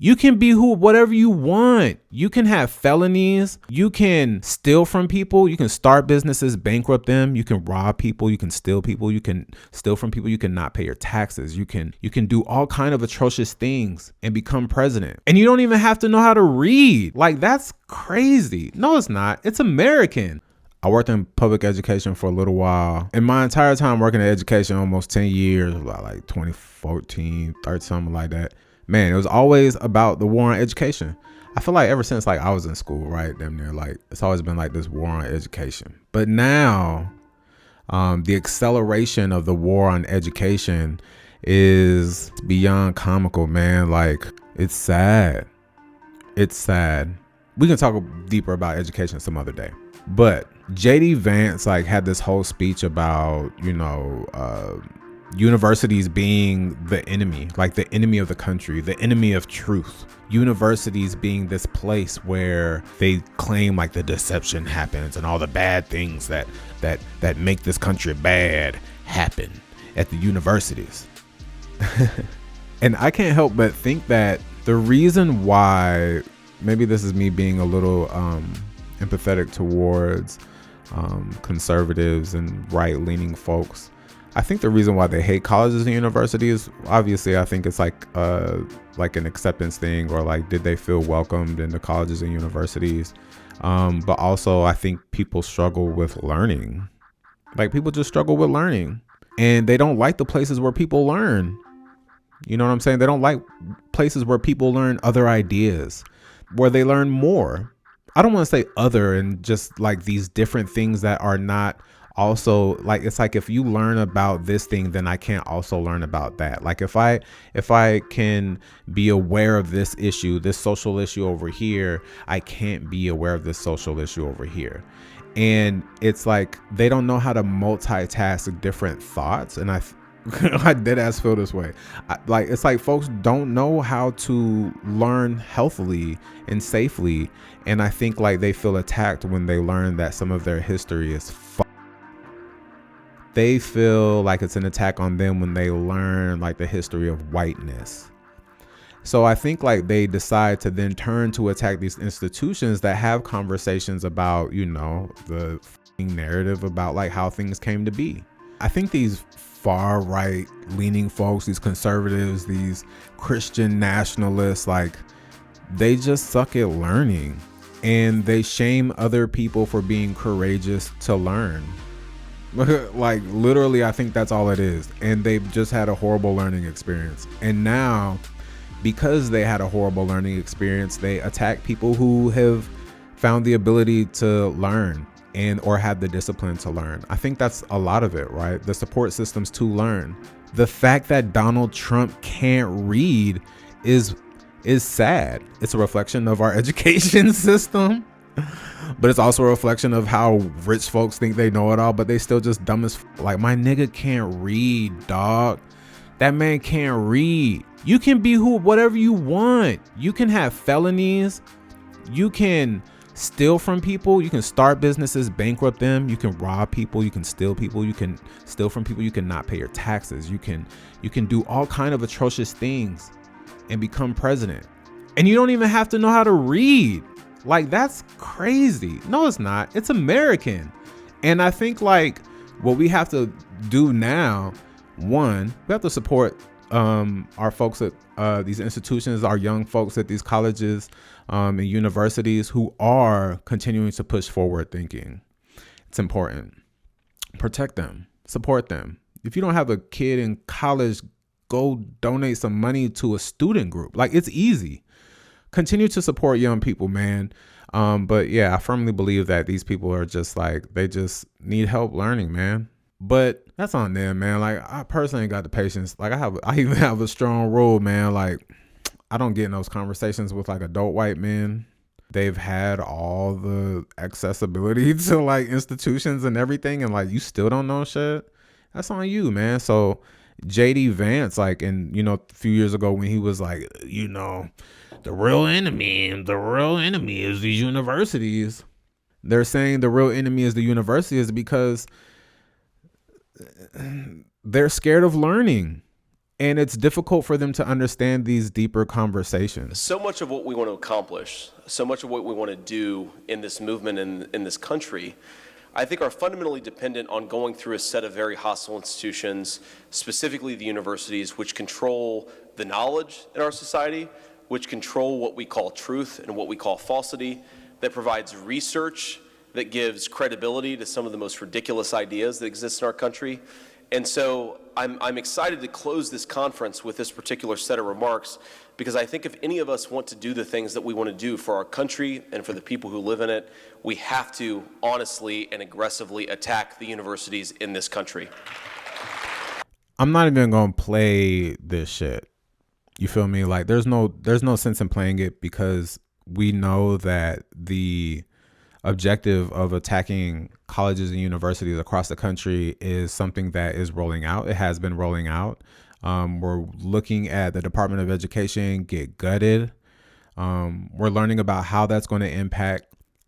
You can be whatever you want. You can have felonies. You can steal from people. You can start businesses, bankrupt them. You can rob people. You can steal people. You can steal from people. You can not pay your taxes. You can do all kind of atrocious things and become president. And you don't even have to know how to read. Like, that's crazy. No, it's not. It's American. I worked in public education for a little while. In my entire time working in education, almost 10 years, like 2014, 30, something like that. Man, it was always about the war on education. I feel like ever since like I was in school, right, damn near, like it's always been like this war on education. But now, the acceleration of the war on education is beyond comical, man. Like, it's sad. It's sad. We can talk deeper about education some other day. But JD Vance like had this whole speech about, universities being the enemy, like the enemy of the country, the enemy of truth. Universities being this place where they claim like the deception happens and all the bad things that make this country bad happen at the universities. And I can't help but think that the reason why, maybe this is me being a little empathetic towards conservatives and right-leaning folks. I think the reason why they hate colleges and universities, obviously, I think it's like an acceptance thing, or like, did they feel welcomed in the colleges and universities? But also, I think people struggle with learning. Like, people just struggle with learning, and they don't like the places where people learn. You know what I'm saying? They don't like places where people learn other ideas, where they learn more. I don't want to say other and just like these different things that are not also like, it's like if you learn about this thing, then I can't also learn about that. Like if I can be aware of this issue, this social issue over here, I can't be aware of this social issue over here. And it's like they don't know how to multitask different thoughts. And I dead ass feel this way. It's like folks don't know how to learn healthily and safely. And I think like they feel attacked when they learn that some of their history is they feel like it's an attack on them when they learn like the history of whiteness. So I think like they decide to then turn to attack these institutions that have conversations about, the narrative about like how things came to be. I think these far right leaning folks, these conservatives, these Christian nationalists, like they just suck at learning, and they shame other people for being courageous to learn. Like literally, I think that's all it is. And they've just had a horrible learning experience. And now, because they had a horrible learning experience, they attack people who have found the ability to learn and or have the discipline to learn. I think that's a lot of it, right? The support systems to learn. The fact that Donald Trump can't read is sad. It's a reflection of our education system. But it's also a reflection of how rich folks think they know it all, but they still just dumb as like, my nigga can't read, dog. That man can't read. You can be whatever you want. You can have felonies. You can steal from people. You can start businesses, bankrupt them. You can rob people. You can steal people. You can steal from people. You can not pay your taxes. You can do all kind of atrocious things and become president. And you don't even have to know how to read. Like, that's crazy. No, it's not. It's American. And I think like what we have to do now, one, we have to support our folks at these institutions, our young folks at these colleges and universities who are continuing to push forward thinking. It's important. Protect them, support them. If you don't have a kid in college, go donate some money to a student group. Like, it's easy. Continue to support young people, man. But yeah, I firmly believe that these people are just like, they just need help learning, man. But that's on them, man. Like, I personally ain't got the patience. Like, I even have a strong rule, man. Like, I don't get in those conversations with like adult white men. They've had all the accessibility to like institutions and everything, and like, you still don't know shit. That's on you, man. So JD Vance, like, and a few years ago when he was like, the real enemy is these universities. They're saying the real enemy is the universities because they're scared of learning. And it's difficult for them to understand these deeper conversations. So much of what we want to accomplish, so much of what we want to do in this movement in this country, I think are fundamentally dependent on going through a set of very hostile institutions, specifically the universities, which control the knowledge in our society, which control what we call truth and what we call falsity, that provides research that gives credibility to some of the most ridiculous ideas that exist in our country. And so I'm excited to close this conference with this particular set of remarks, because I think if any of us want to do the things that we want to do for our country and for the people who live in it, we have to honestly and aggressively attack the universities in this country. I'm not even going to play this shit. You feel me? Like there's no sense in playing it, because we know that the objective of attacking colleges and universities across the country is something that is rolling out. It has been rolling out. We're looking at the Department of Education get gutted. We're learning about how that's going to impact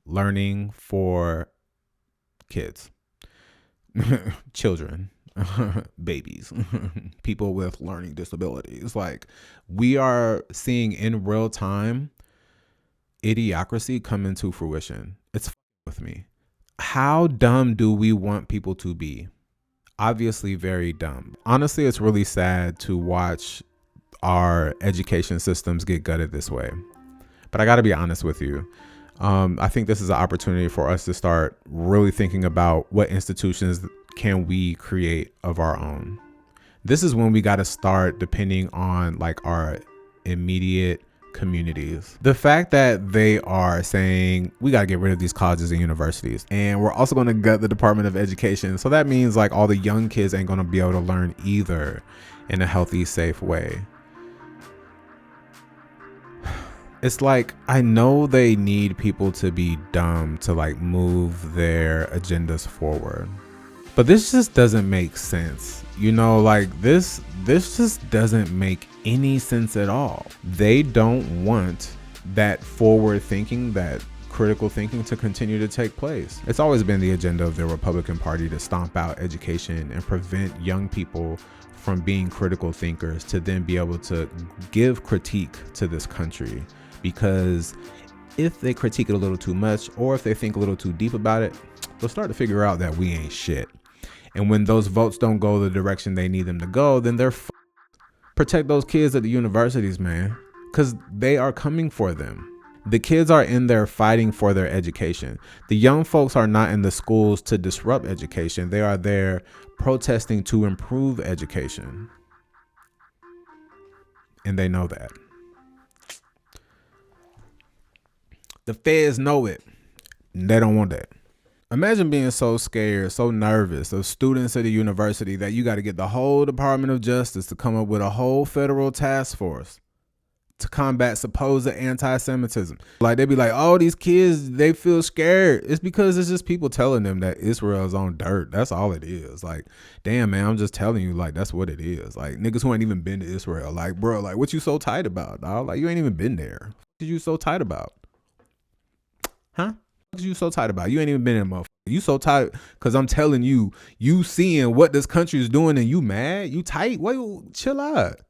learning for kids, children, babies, people with learning disabilities. Like, we are seeing in real time idiocracy come into fruition. It's with me. How dumb do we want people to be? Obviously very dumb. Honestly, it's really sad to watch our education systems get gutted this way. But I got to be honest with you. I think this is an opportunity for us to start really thinking about what institutions can we create of our own. This is when we got to start depending on like our immediate communities. The fact that they are saying we got to get rid of these colleges and universities, and we're also going to gut the Department of Education. So that means like all the young kids ain't going to be able to learn either in a healthy, safe way. It's like, I know they need people to be dumb to like move their agendas forward, but this just doesn't make sense. You know, like this just doesn't make any sense at all. They don't want that forward thinking, that critical thinking to continue to take place. It's always been the agenda of the Republican Party to stomp out education and prevent young people from being critical thinkers, to then be able to give critique to this country. Because if they critique it a little too much, or if they think a little too deep about it, they'll start to figure out that we ain't shit. And when those votes don't go the direction they need them to go, then they're protect those kids at the universities, man, because they are coming for them. The kids are in there fighting for their education. The young folks are not in the schools to disrupt education. They are there protesting to improve education. And they know that. The feds know it. They don't want that. Imagine being so scared, so nervous of students at a university that you got to get the whole Department of Justice to come up with a whole federal task force to combat supposed anti-Semitism. Like, they'd be like, oh, these kids, they feel scared. It's because it's just people telling them that Israel is on dirt. That's all it is. Like, damn, man, I'm just telling you, like, that's what it is. Like, niggas who ain't even been to Israel. Like, bro, like, what you so tight about, dog? Like, you ain't even been there. What you so tight about? Huh? What you so tight about? You ain't even been in, motherfucker. You so tight because I'm telling you, you seeing what this country is doing and you mad? You tight? Wait, chill out.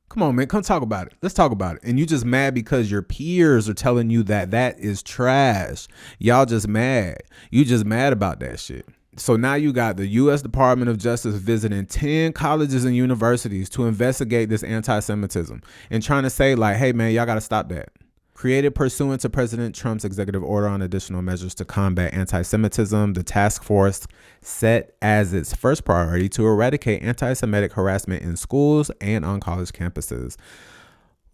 Come on, man. Come talk about it. Let's talk about it. And you just mad because your peers are telling you that that is trash. Y'all just mad. You just mad about that shit. So now you got the U.S. Department of Justice visiting 10 colleges and universities to investigate this anti-Semitism and trying to say like, hey, man, y'all got to stop that. Created pursuant to President Trump's executive order on additional measures to combat anti-Semitism, the task force set as its first priority to eradicate anti-Semitic harassment in schools and on college campuses.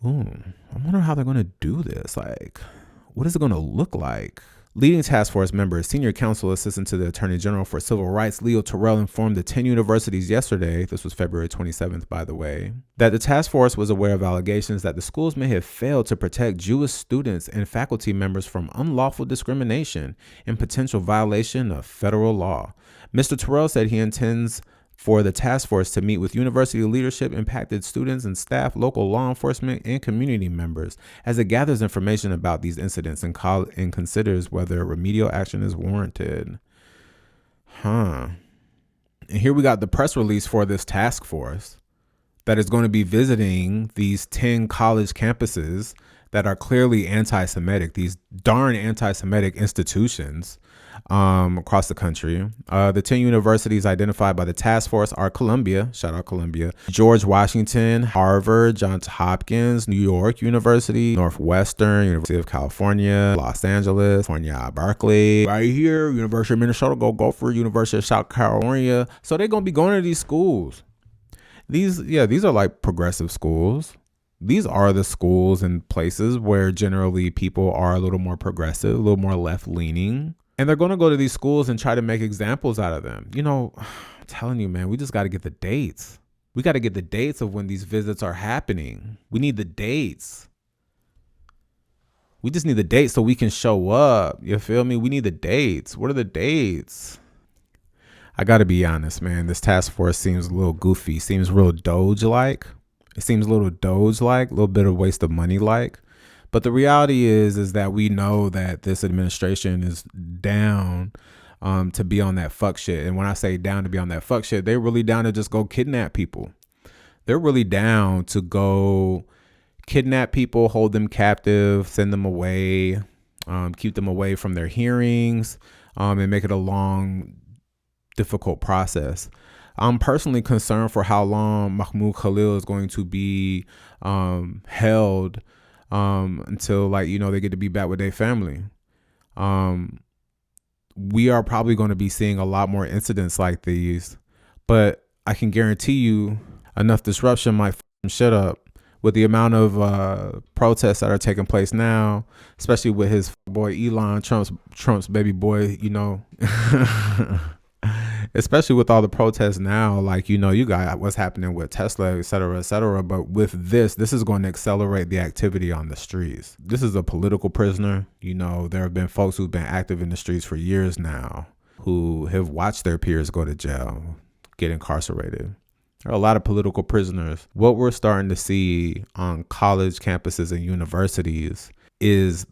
Ooh, I wonder how they're going to do this. Like, what is it going to look like? Leading task force member, senior counsel assistant to the Attorney General for Civil Rights, Leo Terrell, informed the 10 universities yesterday, this was February 27th, by the way, that the task force was aware of allegations that the schools may have failed to protect Jewish students and faculty members from unlawful discrimination and potential violation of federal law. Mr. Terrell said he intends for the task force to meet with university leadership, impacted students and staff, local law enforcement, and community members as it gathers information about these incidents and considers whether remedial action is warranted. And here we got the press release for this task force. that is going to be visiting these 10 college campuses that are clearly anti-Semitic, these darn anti-Semitic institutions across the country. The 10 universities identified by the task force are Columbia, shout out Columbia, George Washington, Harvard, Johns Hopkins, New York University, Northwestern, University of California, Los Angeles, California, Berkeley, right here, University of Minnesota, go Gopher, University of South Carolina. So they're going to be going to these schools. These are like progressive schools. These are the schools and places where generally people are a little more progressive, a little more left leaning. And they're going to go to these schools and try to make examples out of them. You know, I'm telling you, man, we just got to get the dates. We got to get the dates of when these visits are happening. We need the dates. We just need the dates so we can show up. You feel me? We need the dates. What are the dates? I got to be honest, man. This task force seems a little goofy. Seems real Doge-like. It seems a little Doge-like, a little bit of waste of money-like. But the reality is that we know that this administration is down to be on that fuck shit. And when I say down to be on that fuck shit, they're really down to just go kidnap people. They're really down to go kidnap people, hold them captive, send them away, keep them away from their hearings, and make it a long, difficult process. I'm personally concerned for how long Mahmoud Khalil is going to be held until, like, you know, they get to be back with their family. We are probably going to be seeing a lot more incidents like these, but I can guarantee you enough disruption might shut up with the amount of protests that are taking place now, especially with his boy Elon, Trump's baby boy, you know. Especially with all the protests now, like, you know, you got what's happening with Tesla, et cetera, but with this is going to accelerate the activity on the streets. This is a political prisoner. You know, there have been folks who've been active in the streets for years now who have watched their peers go to jail, get incarcerated. There are a lot of political prisoners. What we're starting to see on college campuses and universities is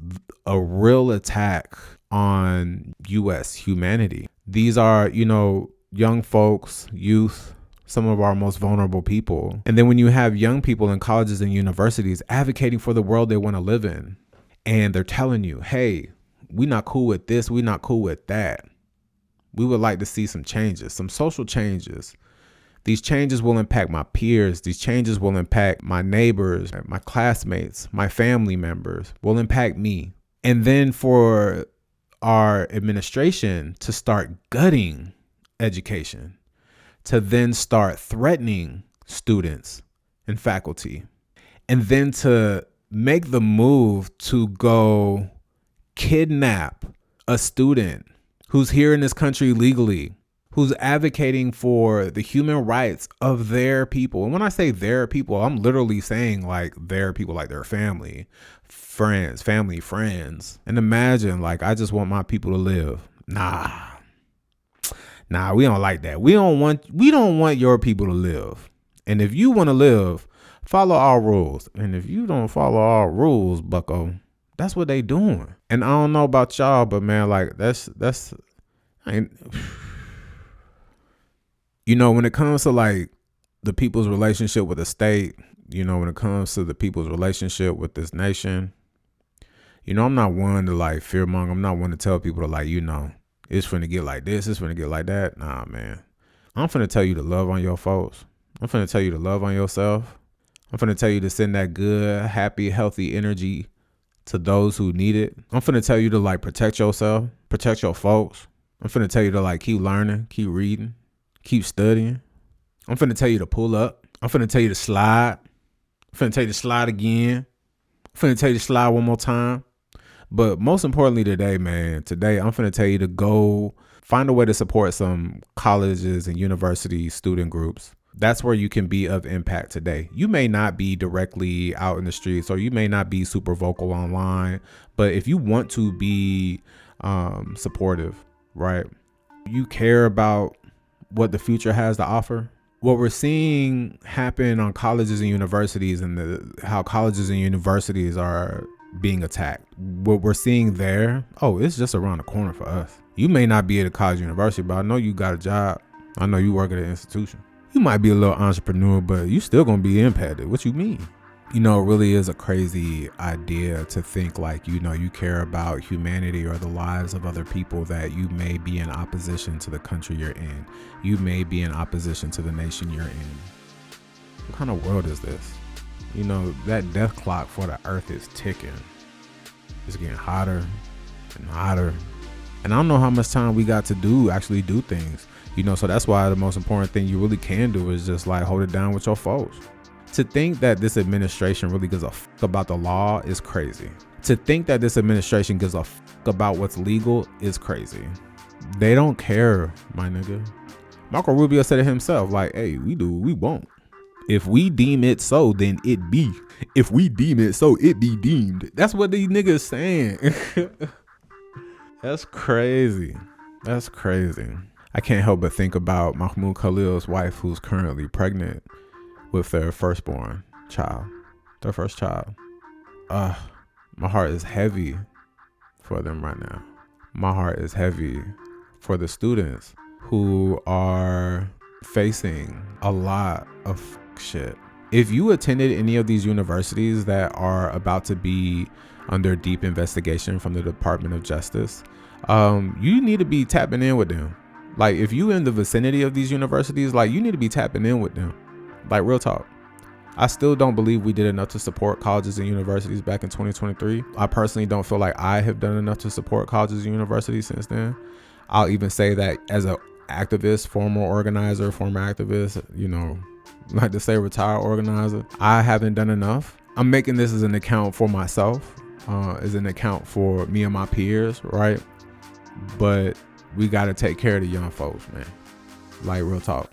a real attack on U.S. humanity. These are, you know, young folks, youth, some of our most vulnerable people. And then when you have young people in colleges and universities advocating for the world they want to live in, and they're telling you, hey, we're not cool with this, we're not cool with that. We would like to see some changes, some social changes. These changes will impact my peers. These changes will impact my neighbors, my classmates, my family members, will impact me. And then for our administration to start gutting education, to then start threatening students and faculty, and then to make the move to go kidnap a student who's here in this country legally, who's advocating for the human rights of their people. And when I say their people, I'm literally saying like their people, like their family, friends. And imagine, like, I just want my people to live. Nah, we don't like that. We don't want your people to live. And if you want to live, follow our rules. And if you don't follow our rules, bucko, that's what they doing. And I don't know about y'all, but man, like you know, when it comes to like the people's relationship with the state, you know, when it comes to the people's relationship with this nation, you know, I'm not one to like fearmonger. I'm not one to tell people to like, you know, it's finna get like this, it's finna get like that. Nah, man. I'm finna tell you to love on your folks. I'm finna tell you to love on yourself. I'm finna tell you to send that good, happy, healthy energy to those who need it. I'm finna tell you to like protect yourself, protect your folks. I'm finna tell you to like keep learning, keep reading, keep studying. I'm finna tell you to pull up. I'm finna tell you to slide. I'm finna tell you to slide again. I'm finna tell you to slide one more time. But most importantly today, man, I'm finna tell you to go find a way to support some colleges and university student groups. That's where you can be of impact today. You may not be directly out in the streets, or you may not be super vocal online, but if you want to be supportive, right? You care about what the future has to offer. What we're seeing happen on colleges and universities, and how colleges and universities are being attacked. What we're seeing there, it's just around the corner for us. You may not be at a college or university, but I know you got a job. I know you work at an institution. You might be a little entrepreneur, but you still gonna be impacted. What you mean? You know, it really is a crazy idea to think like, you know, you care about humanity or the lives of other people, that you may be in opposition to the country you're in. You may be in opposition to the nation you're in. What kind of world is this? You know, that death clock for the earth is ticking. It's getting hotter and hotter. And I don't know how much time we got to actually do things. You know, so that's why the most important thing you really can do is just like hold it down with your foes. To think that this administration really gives a fuck about the law is crazy. To think that this administration gives a fuck about what's legal is crazy. They don't care, my nigga. Marco Rubio said it himself, like, hey, we do, we won't. If we deem it so, then it be. If we deem it so, it be deemed. That's what these niggas saying. That's crazy. That's crazy. I can't help but think about Mahmoud Khalil's wife, who's currently pregnant with their firstborn child, their first child. My heart is heavy for them right now. My heart is heavy for the students who are facing a lot of shit. If you attended any of these universities that are about to be under deep investigation from the Department of Justice, you need to be tapping in with them. Like, if you in the vicinity of these universities, like, you need to be tapping in with them. Like, real talk. I still don't believe we did enough to support colleges and universities back in 2023. I personally don't feel like I have done enough to support colleges and universities since then. I'll even say that as an activist, former organizer, former activist, you know, like to say retired organizer, I haven't done enough. I'm making this as an account for myself, as an account for me and my peers, right? But we got to take care of the young folks, man. Like, real talk.